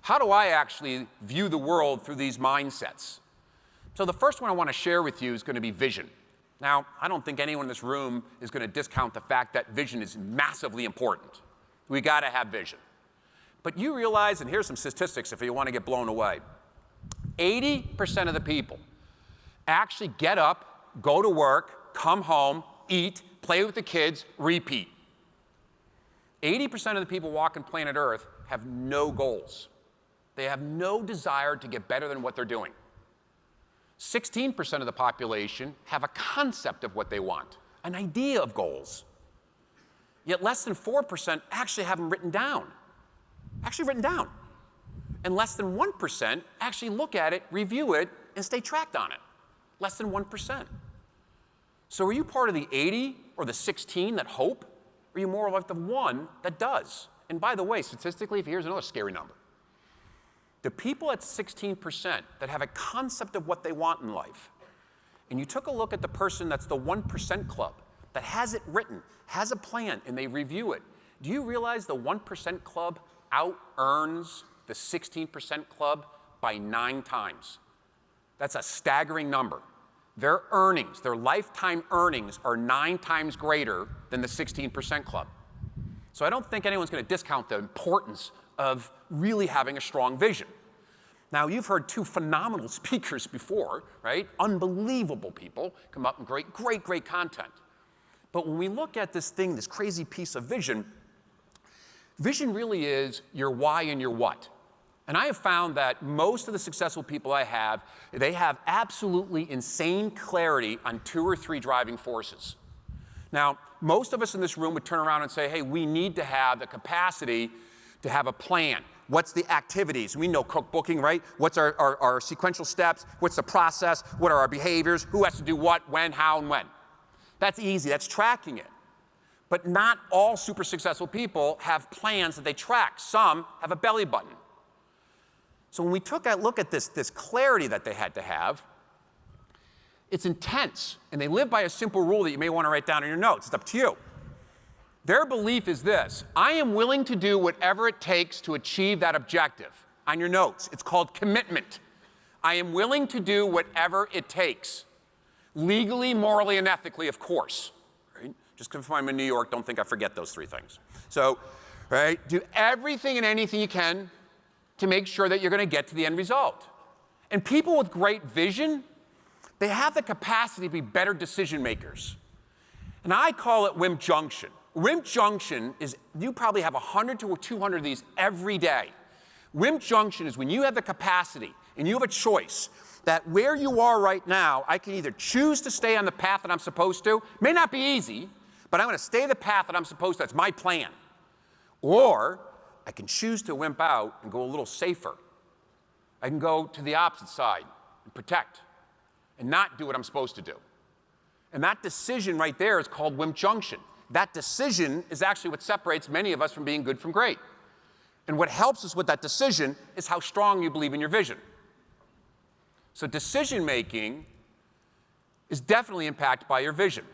How do I actually view the world through these mindsets? So the first one I want to share with you is going to be vision. Now, I don't think anyone in this room is going to discount the fact that vision is massively important. We got to have vision. But you realize, and here's some statistics if you want to get blown away, 80% of the people actually get up, go to work, come home, eat, play with the kids, repeat. 80% of the people walking planet Earth have no goals. They have no desire to get better than what they're doing. 16% of the population have a concept of what they want, an idea of goals. Yet less than 4% actually have them written down. And less than 1% actually look at it, review it, and stay tracked on it. Less than 1%. So are you part of the 80 or the 16 that hope? Or are you more like the 1 that does? And by the way, statistically, here's another scary number. The people at 16% that have a concept of what they want in life, and you took a look at the person that's the 1% club, that has it written, has a plan, and they review it, do you realize the 1% club out-earns the 16% club by 9 times? That's a staggering number. Their earnings, their lifetime earnings, are 9 times greater than the 16% club. So I don't think anyone's going to discount the importance of really having a strong vision. Now, you've heard 2 phenomenal speakers before, right? Unbelievable people come up with great content. But when we look at this thing, this crazy piece of vision, vision really is your why and your what. And I have found that most of the successful people I have, they have absolutely insane clarity on 2 or 3 driving forces. Now, most of us in this room would turn around and say, hey, we need to have the capacity to have a plan. What's the activities? We know cookbooking, right? What's our sequential steps? What's the process? What are our behaviors? Who has to do what, when, how, and when? That's easy. That's tracking it. But not all super successful people have plans that they track. Some have a belly button. So when we took a look at this clarity that they had to have, it's intense. And they live by a simple rule that you may want to write down in your notes. It's up to you. Their belief is this: I am willing to do whatever it takes to achieve that objective. On your notes, it's called commitment. I am willing to do whatever it takes. Legally, morally, and ethically, of course. Right? Just because I'm in New York, don't think I forget those 3 things. So, right, do everything and anything you can to make sure that you're going to get to the end result. And people with great vision, they have the capacity to be better decision makers. And I call it Wimp Junction. Wimp Junction is, you probably have 100 to 200 of these every day. Wimp Junction is when you have the capacity and you have a choice that where you are right now, I can either choose to stay on the path that I'm supposed to. It may not be easy, but I'm going to stay the path that I'm supposed to. That's my plan. Or I can choose to wimp out and go a little safer. I can go to the opposite side and protect and not do what I'm supposed to do. And that decision right there is called Wimp Junction. That decision is actually what separates many of us from being good from great. And what helps us with that decision is how strong you believe in your vision. So decision making is definitely impacted by your vision.